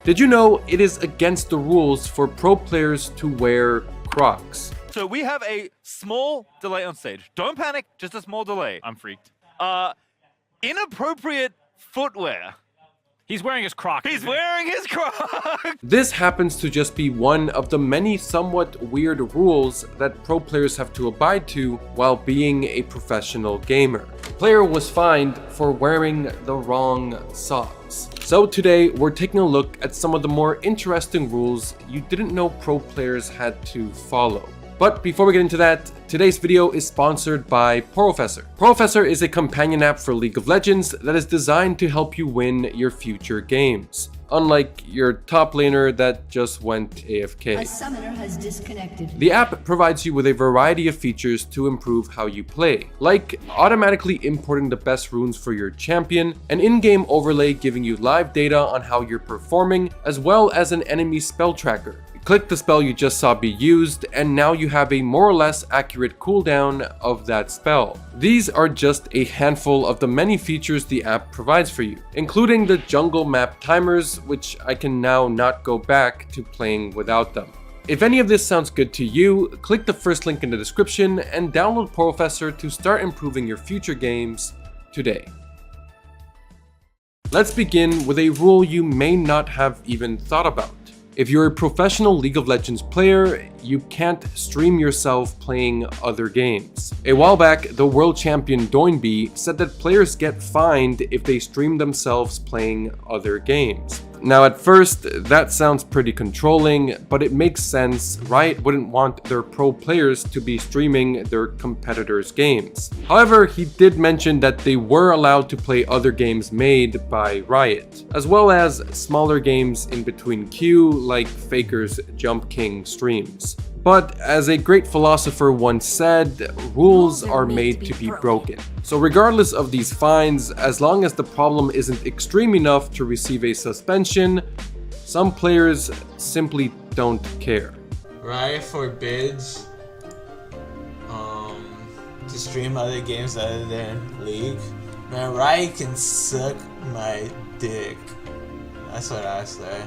Did you know it is against the rules for pro players to wear Crocs? So we have a small delay on stage. Don't panic, just a small delay. I'm freaked. Inappropriate footwear. He's wearing his Crocs. He's wearing his Crocs. This happens to just be one of the many somewhat weird rules that pro players have to abide to while being a professional gamer. The player was fined for wearing the wrong socks. So today we're taking a look at some of the more interesting rules you didn't know pro players had to follow. But before we get into that, today's video is sponsored by Professor. Professor is a companion app for League of Legends that is designed to help you win your future games. Unlike your top laner that just went AFK. A summoner has disconnected. The app provides you with a variety of features to improve how you play, like automatically importing the best runes for your champion, an in-game overlay giving you live data on how you're performing, as well as an enemy spell tracker. Click the spell you just saw be used, and now you have a more or less accurate cooldown of that spell. These are just a handful of the many features the app provides for you, including the jungle map timers, which I can now not go back to playing without them. If any of this sounds good to you, click the first link in the description and download Professor to start improving your future games today. Let's begin with a rule you may not have even thought about. If you're a professional League of Legends player, you can't stream yourself playing other games. A while back, the world champion Doinby said that players get fined if they stream themselves playing other games. Now at first, that sounds pretty controlling, but it makes sense. Riot wouldn't want their pro players to be streaming their competitors' games. However, he did mention that they were allowed to play other games made by Riot, as well as smaller games in between queue like Faker's Jump King streams. But as a great philosopher once said, rules are made to be broken. So regardless of these fines, as long as the problem isn't extreme enough to receive a suspension, some players simply don't care. Riot forbids to stream other games other than League. Man, Riot can suck my dick. That's what I say.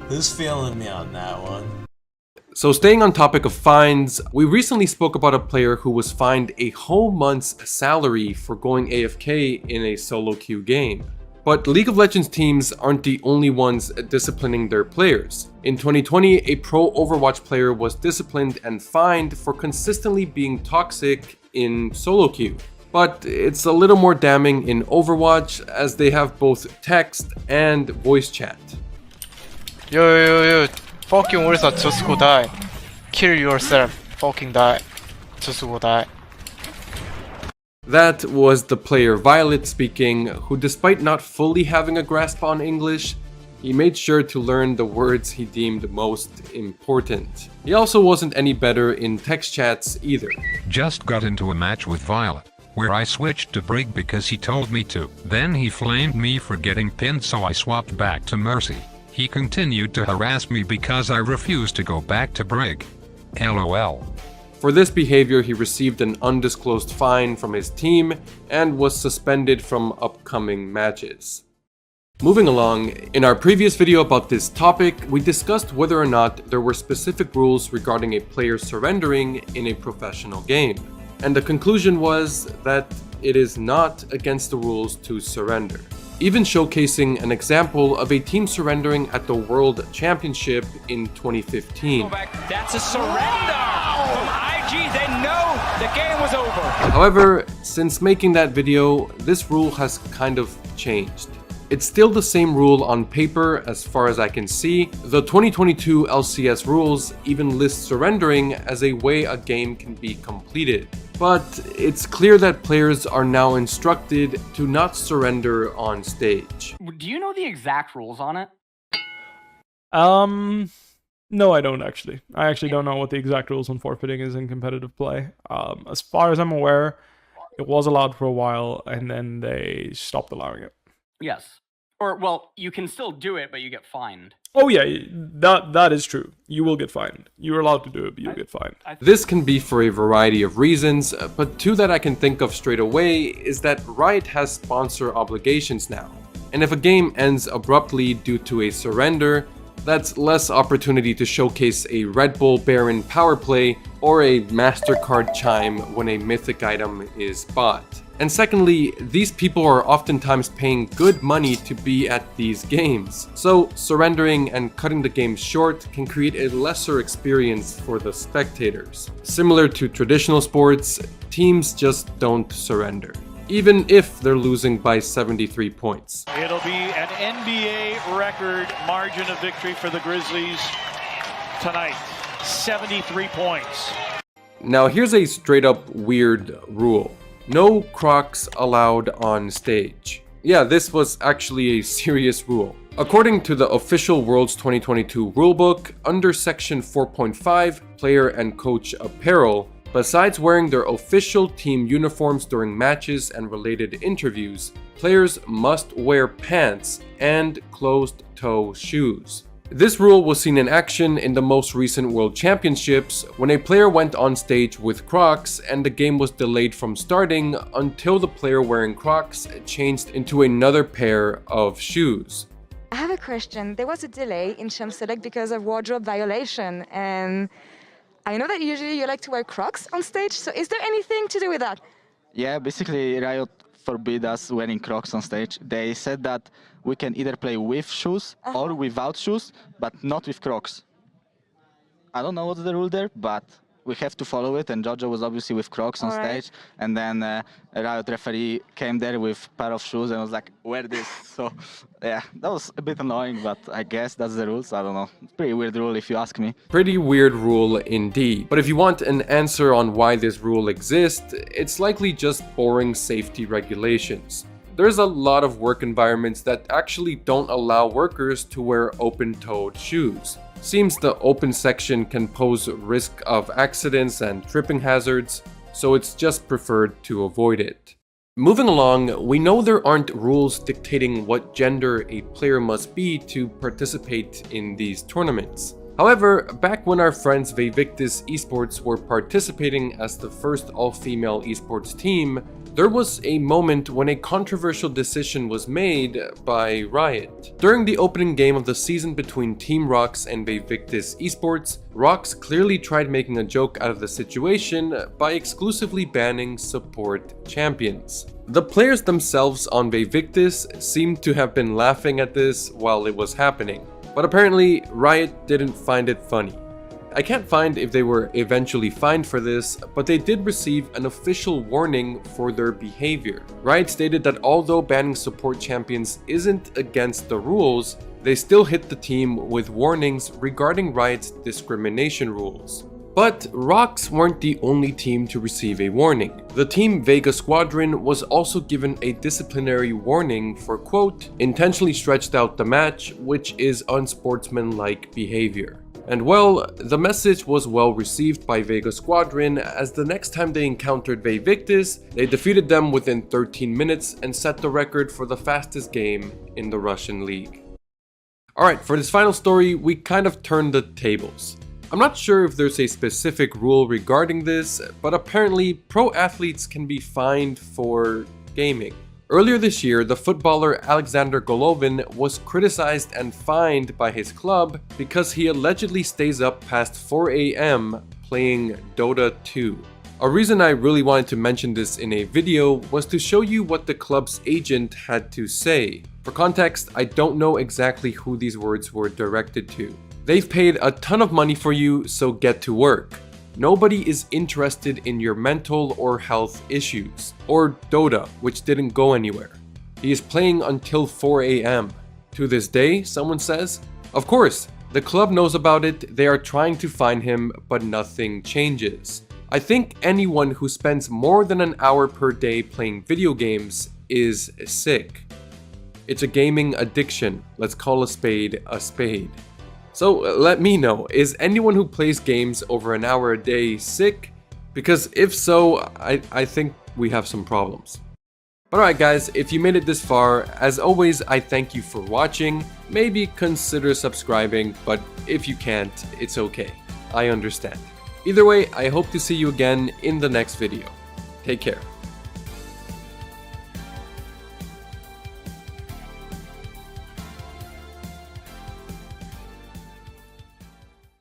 Who's feeling me on that one? So staying on topic of fines, we recently spoke about a player who was fined a whole month's salary for going AFK in a solo queue game. But League of Legends teams aren't the only ones disciplining their players. In 2020, a pro Overwatch player was disciplined and fined for consistently being toxic in solo queue. But it's a little more damning in Overwatch as they have both text and voice chat. Yo, fucking Ursa, just go die. Kill yourself, fucking die. Just go die. That was the player Violet speaking, who despite not fully having a grasp on English, he made sure to learn the words he deemed most important. He also wasn't any better in text chats either. Just got into a match with Violet, where I switched to Brig because he told me to. Then he flamed me for getting pinned, so I swapped back to Mercy. He continued to harass me because I refused to go back to Brig. LOL. For this behavior, he received an undisclosed fine from his team and was suspended from upcoming matches. Moving along, in our previous video about this topic, we discussed whether or not there were specific rules regarding a player surrendering in a professional game. And the conclusion was that it is not against the rules to surrender. Even showcasing an example of a team surrendering at the World Championship in 2015. That's a surrender from IG. They know the game was over. However, since making that video, this rule has kind of changed. It's still the same rule on paper as far as I can see. The 2022 LCS rules even list surrendering as a way a game can be completed. But it's clear that players are now instructed to not surrender on stage. Do you know the exact rules on it? No, I don't actually. I actually don't know what the exact rules on forfeiting is in competitive play. As far as I'm aware, it was allowed for a while and then they stopped allowing it. Yes. Or, well, you can still do it, but you get fined. Oh yeah, that is true. You will get fined. You're allowed to do it, but you'll get fined. This can be for a variety of reasons, but two that I can think of straight away is that Riot has sponsor obligations now. And if a game ends abruptly due to a surrender, that's less opportunity to showcase a Red Bull Baron power play or a MasterCard chime when a mythic item is bought. And secondly, these people are oftentimes paying good money to be at these games. So surrendering and cutting the game short can create a lesser experience for the spectators. Similar to traditional sports, teams just don't surrender, even if they're losing by 73 points. It'll be an NBA record margin of victory for the Grizzlies tonight. 73 points. Now here's a straight up weird rule. No Crocs allowed on stage. Yeah, this was actually a serious rule. According to the official Worlds 2022 rulebook, under section 4.5, player and coach apparel, besides wearing their official team uniforms during matches and related interviews, players must wear pants and closed-toe shoes. This rule was seen in action in the most recent World Championships when a player went on stage with Crocs and the game was delayed from starting until the player wearing Crocs changed into another pair of shoes. I have a question. There was a delay in Champ Select because of wardrobe violation, and I know that usually you like to wear Crocs on stage, so is there anything to do with that? Yeah, basically Riot forbid us wearing Crocs on stage. They said that we can either play with shoes or without shoes, but not with Crocs. I don't know what's the rule there, but we have to follow it, and Jojo was obviously with Crocs on stage, and then a Riot referee came there with a pair of shoes and was like, wear this. So yeah, that was a bit annoying, but I guess that's the rules. I don't know. Pretty weird rule if you ask me. Pretty weird rule indeed. But if you want an answer on why this rule exists, it's likely just boring safety regulations. There's a lot of work environments that actually don't allow workers to wear open-toed shoes. Seems the open section can pose risk of accidents and tripping hazards, so it's just preferred to avoid it. Moving along, we know there aren't rules dictating what gender a player must be to participate in these tournaments. However, back when our friends Vevictis Esports were participating as the first all-female esports team, there was a moment when a controversial decision was made by Riot. During the opening game of the season between Team Rox and Vevictis Esports, Rox clearly tried making a joke out of the situation by exclusively banning support champions. The players themselves on Vevictis seemed to have been laughing at this while it was happening, but apparently Riot didn't find it funny. I can't find if they were eventually fined for this, but they did receive an official warning for their behavior. Riot stated that although banning support champions isn't against the rules, they still hit the team with warnings regarding Riot's discrimination rules. But Rox weren't the only team to receive a warning. The Team Vega Squadron was also given a disciplinary warning for, quote, intentionally stretched out the match, which is unsportsmanlike behavior. And well, the message was well received by Vega Squadron, as the next time they encountered Vevictis, they defeated them within 13 minutes and set the record for the fastest game in the Russian league. Alright, for this final story, we kind of turned the tables. I'm not sure if there's a specific rule regarding this, but apparently pro athletes can be fined for gaming. Earlier this year, the footballer Alexander Golovin was criticized and fined by his club because he allegedly stays up past 4 AM playing Dota 2. A reason I really wanted to mention this in a video was to show you what the club's agent had to say. For context, I don't know exactly who these words were directed to. They've paid a ton of money for you, so get to work. Nobody is interested in your mental or health issues, or Dota, which didn't go anywhere. He is playing until 4 AM. To this day, someone says. Of course, the club knows about it, they are trying to find him, but nothing changes. I think anyone who spends more than an hour per day playing video games is sick. It's a gaming addiction, let's call a spade a spade. So let me know, is anyone who plays games over an hour a day sick? Because if so, I think we have some problems. But alright guys, if you made it this far, as always I thank you for watching. Maybe consider subscribing, but if you can't, it's okay. I understand. Either way, I hope to see you again in the next video. Take care.